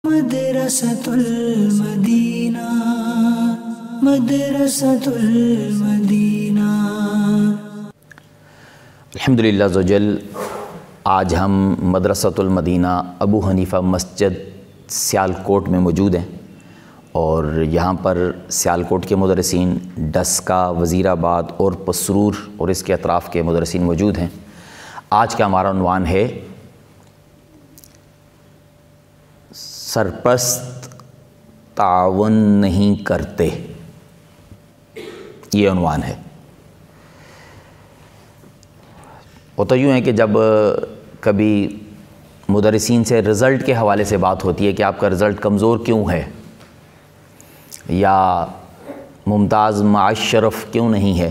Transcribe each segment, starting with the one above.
مدرسۃ المدینہ مدرسۃ المدینہ۔ الحمدللہ عز وجل، آج ہم مدرسۃ المدینہ ابو حنیفہ مسجد سیالکوٹ میں موجود ہیں، اور یہاں پر سیالکوٹ کے مدرسین، ڈسکا، وزیر آباد اور پسرور اور اس کے اطراف کے مدرسین موجود ہیں۔ آج کا ہمارا عنوان ہے سرپرست تعاون نہیں کرتے، یہ عنوان ہے۔ ہوتا یوں ہے کہ جب کبھی مدرسین سے رزلٹ کے حوالے سے بات ہوتی ہے کہ آپ کا رزلٹ کمزور کیوں ہے، یا ممتاز مع شرف کیوں نہیں ہے،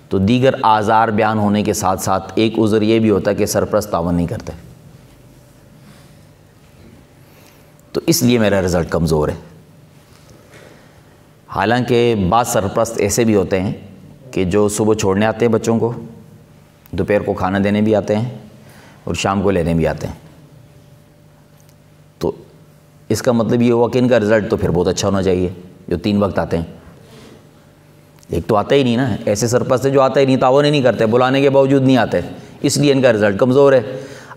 تو دیگر آزار بیان ہونے کے ساتھ ساتھ ایک عذر یہ بھی ہوتا ہے کہ سرپرست تعاون نہیں کرتے، تو اس لیے میرا رزلٹ کمزور ہے۔ حالانکہ بعض سرپرست ایسے بھی ہوتے ہیں کہ جو صبح چھوڑنے آتے ہیں بچوں کو، دوپہر کو کھانا دینے بھی آتے ہیں اور شام کو لینے بھی آتے ہیں، تو اس کا مطلب یہ ہوا کہ ان کا رزلٹ تو پھر بہت اچھا ہونا چاہیے جو 3 وقت آتے ہیں۔ ایک تو آتا ہی نہیں نا، ایسے سرپرست جو آتا ہی نہیں، تعاون ہی نہیں کرتے، بلانے کے باوجود نہیں آتے، اس لیے ان کا رزلٹ کمزور ہے۔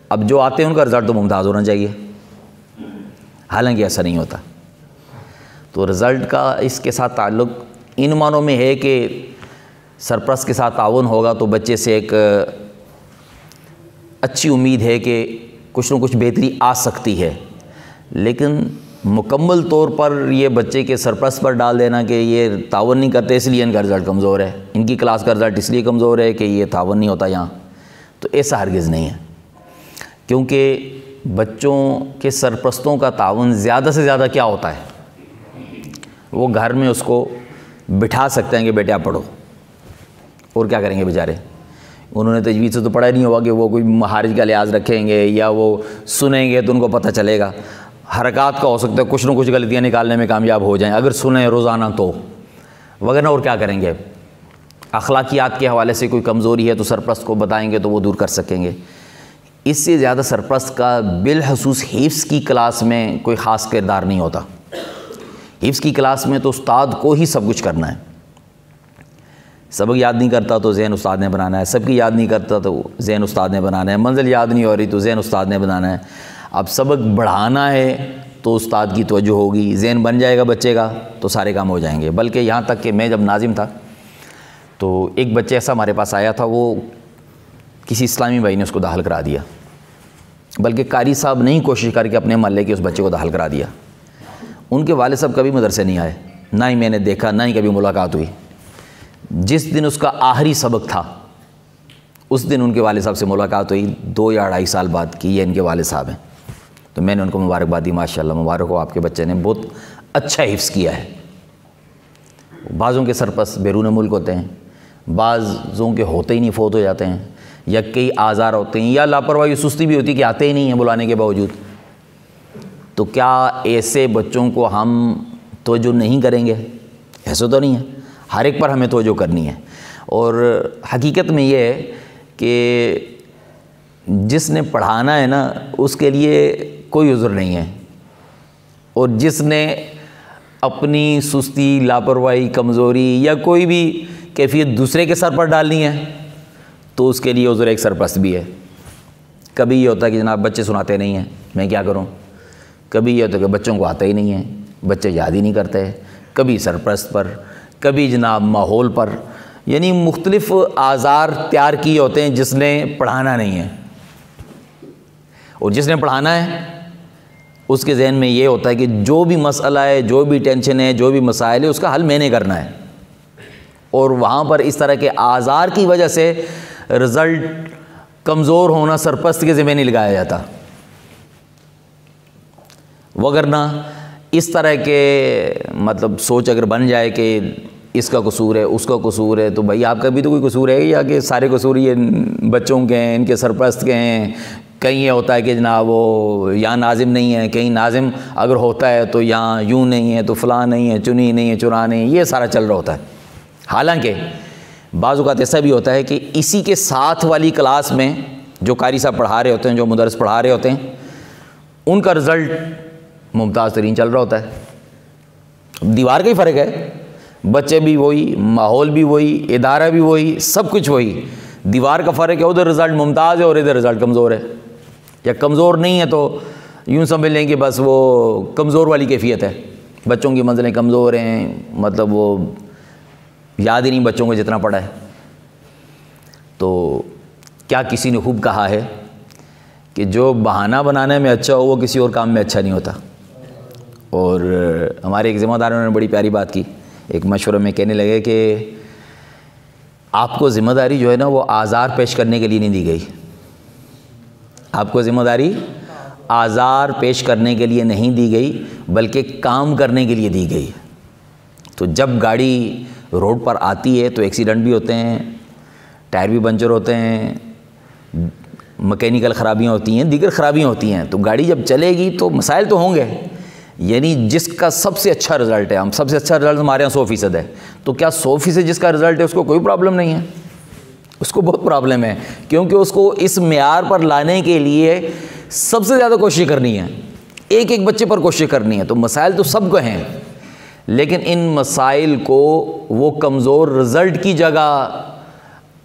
اب جو آتے ہیں ان کا رزلٹ تو ممتاز ہونا چاہیے، حالانکہ ایسا نہیں ہوتا۔ تو رزلٹ کا اس کے ساتھ تعلق ان معنوں میں ہے کہ سرپرست کے ساتھ تعاون ہوگا تو بچے سے ایک اچھی امید ہے کہ کچھ نہ کچھ بہتری آ سکتی ہے، لیکن مکمل طور پر یہ بچے کے سرپرست پر ڈال دینا کہ یہ تعاون نہیں کرتے اس لیے ان کا رزلٹ کمزور ہے، ان کی کلاس کا رزلٹ اس لیے کمزور ہے کہ یہ تعاون نہیں ہوتا یہاں، تو ایسا ہرگز نہیں ہے۔ کیونکہ بچوں کے سرپرستوں کا تعاون زیادہ سے زیادہ کیا ہوتا ہے، وہ گھر میں اس کو بٹھا سکتے ہیں کہ بیٹے آپ پڑھو، اور کیا کریں گے بیچارے، انہوں نے تجوید سے تو پڑھا نہیں ہوگا کہ وہ کوئی مخارج کا لحاظ رکھیں گے یا وہ سنیں گے تو ان کو پتہ چلے گا۔ حرکات کا ہو سکتا ہے کچھ نہ کچھ غلطیاں نکالنے میں کامیاب ہو جائیں اگر سنیں روزانہ تو، وغیرہ اور کیا کریں گے۔ اخلاقیات کے حوالے سے کوئی کمزوری ہے تو سرپرست کو بتائیں گے تو وہ دور کر سکیں گے۔ اس سے زیادہ سرپرست کا بالخصوص حفظ کی کلاس میں کوئی خاص کردار نہیں ہوتا۔ حفظ کی کلاس میں تو استاد کو ہی سب کچھ کرنا ہے، سبق یاد نہیں کرتا تو ذہن استاد نے بنانا ہے، سب کی یاد نہیں کرتا تو ذہن استاد نے بنانا ہے، منزل یاد نہیں ہو رہی تو ذہن استاد نے بنانا ہے۔ اب سبق بڑھانا ہے تو استاد کی توجہ ہوگی، ذہن بن جائے گا بچے کا تو سارے کام ہو جائیں گے۔ بلکہ یہاں تک کہ میں جب ناظم تھا تو ایک بچہ ایسا ہمارے پاس آیا تھا، وہ کسی اسلامی بھائی نے اس کو داخل کرا دیا، بلکہ قاری صاحب نے ہی کوشش کر کے اپنے محلے کے اس بچے کو داخل کرا دیا۔ ان کے والد صاحب کبھی مدرسے نہیں آئے، نہ ہی میں نے دیکھا، نہ ہی کبھی ملاقات ہوئی۔ جس دن اس کا آخری سبق تھا اس دن ان کے والد صاحب سے ملاقات ہوئی، 2 یا 2.5 سال بعد کی، یہ ان کے والد صاحب ہیں۔ تو میں نے ان کو مبارکباد دی، ماشاءاللہ مبارک ہو، آپ کے بچے نے بہت اچھا حفظ کیا ہے۔ بعضوں کے سرپرست بیرون ملک ہوتے ہیں، بعضوں کے ہوتے ہی نہیں، فوت ہو جاتے ہیں، یا کئی آزار ہوتے ہیں، یا لاپرواہی سستی بھی ہوتی ہے کہ آتے ہی نہیں ہیں بلانے کے باوجود۔ تو کیا ایسے بچوں کو ہم توجہ نہیں کریں گے؟ ایسا تو نہیں ہے، ہر ایک پر ہمیں توجہ کرنی ہے۔ اور حقیقت میں یہ ہے کہ جس نے پڑھانا ہے نا اس کے لیے کوئی عذر نہیں ہے، اور جس نے اپنی سستی، لاپرواہی، کمزوری یا کوئی بھی کیفیت دوسرے کے سر پر ڈالنی ہے تو اس کے لیے عذر ایک سرپرست بھی ہے۔ کبھی یہ ہوتا ہے کہ جناب بچے سناتے نہیں ہیں، میں کیا کروں؟ کبھی یہ ہوتا ہے کہ بچوں کو آتا ہی نہیں ہے، بچے یاد ہی نہیں کرتے، کبھی سرپرست پر، کبھی جناب ماحول پر، یعنی مختلف آزار تیار کیے ہوتے ہیں جس نے پڑھانا نہیں ہے۔ اور جس نے پڑھانا ہے اس کے ذہن میں یہ ہوتا ہے کہ جو بھی مسئلہ ہے، جو بھی ٹینشن ہے، جو بھی مسائل ہے، اس کا حل میں نے کرنا ہے، اور وہاں پر اس طرح کے آزار کی وجہ سے رزلٹ کمزور ہونا سرپرست کے ذمہ نہیں لگایا جاتا۔ وگرنہ اس طرح کے مطلب سوچ اگر بن جائے کہ اس کا قصور ہے، اس کا قصور ہے، تو بھائی آپ کا بھی تو کوئی قصور ہے، یا کہ سارے قصور یہ بچوں کے ہیں، ان کے سرپرست کے ہیں۔ کہیں یہ ہوتا ہے کہ جناب وہ یہاں ناظم نہیں ہے، کہیں ناظم اگر ہوتا ہے تو یہاں یوں نہیں ہے، تو فلاں نہیں ہے، چنی نہیں ہے، چرا نہیں ہے، یہ سارا چل رہا ہوتا ہے۔ حالانکہ بعض اوقات ایسا بھی ہوتا ہے کہ اسی کے ساتھ والی کلاس میں جو قاری صاحب پڑھا رہے ہوتے ہیں، جو مدرس پڑھا رہے ہوتے ہیں، ان کا رزلٹ ممتاز ترین چل رہا ہوتا ہے. دیوار کا ہی فرق ہے, بچے بھی وہی, ماحول بھی وہی, ادارہ بھی وہی, سب کچھ وہی. دیوار کا فرق ہے, ادھر رزلٹ ممتاز ہے اور ادھر رزلٹ کمزور ہے, یا کمزور نہیں ہے تو یوں سمجھ لیں کہ بس وہ کمزور والی کیفیت ہے. بچوں کی منزلیں کمزور ہیں, مطلب وہ یاد ہی نہیں بچوں کو جتنا پڑھا ہے. تو کیا کسی نے خوب کہا ہے کہ جو بہانہ بنانے میں اچھا ہو وہ کسی اور کام میں اچھا نہیں ہوتا. اور ہمارے ایک ذمہ داروں نے بڑی پیاری بات کی, ایک مشورہ میں کہنے لگے کہ آپ کو ذمہ داری جو ہے نا وہ آزار پیش کرنے کے لیے نہیں دی گئی. آپ کو ذمہ داری آزار پیش کرنے کے لیے نہیں دی گئی بلکہ کام کرنے کے لیے دی گئی. تو جب گاڑی روڈ پر آتی ہے تو ایکسیڈنٹ بھی ہوتے ہیں, ٹائر بھی پنچر ہوتے ہیں, مکینیکل خرابیاں ہوتی ہیں, دیگر خرابیاں ہوتی ہیں. تو گاڑی جب چلے گی تو مسائل تو ہوں گے. یعنی جس کا سب سے اچھا رزلٹ ہے, ہم سب سے اچھا رزلٹ ہمارے یہاں 100% ہے, تو کیا 100% جس کا رزلٹ ہے اس کو کوئی پرابلم نہیں ہے؟ اس کو بہت پرابلم ہے, کیونکہ اس کو اس معیار پر لانے کے لیے سب سے زیادہ کوشش کرنی ہے, ایک ایک بچے پر کوشش کرنی ہے. تو مسائل تو سب کو ہیں, لیکن ان مسائل کو وہ کمزور رزلٹ کی جگہ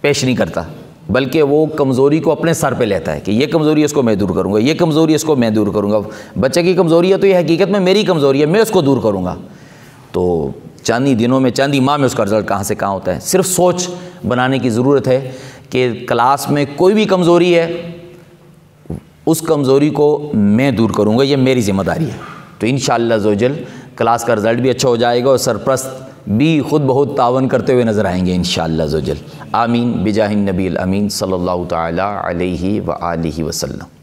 پیش نہیں کرتا, بلکہ وہ کمزوری کو اپنے سر پہ لیتا ہے کہ یہ کمزوری اس کو میں دور کروں گا, یہ کمزوری اس کو میں دور کروں گا. بچے کی کمزوری ہے تو یہ حقیقت میں میری کمزوری ہے, میں اس کو دور کروں گا. تو چاندی دنوں میں چاندی ماہ میں اس کا رزلٹ کہاں سے کہاں ہوتا ہے. صرف سوچ بنانے کی ضرورت ہے کہ کلاس میں کوئی بھی کمزوری ہے اس کمزوری کو میں دور کروں گا, یہ میری ذمہ داری ہے. تو انشاءاللہ عزوجل کلاس کا رزلٹ بھی اچھا ہو جائے گا اور سرپرست بھی خود بہت تعاون کرتے ہوئے نظر آئیں گے انشاءاللہ عزوجل. آمین بجاہ النبی الامین صلی اللہ تعالی علیہ وآلہ وسلم.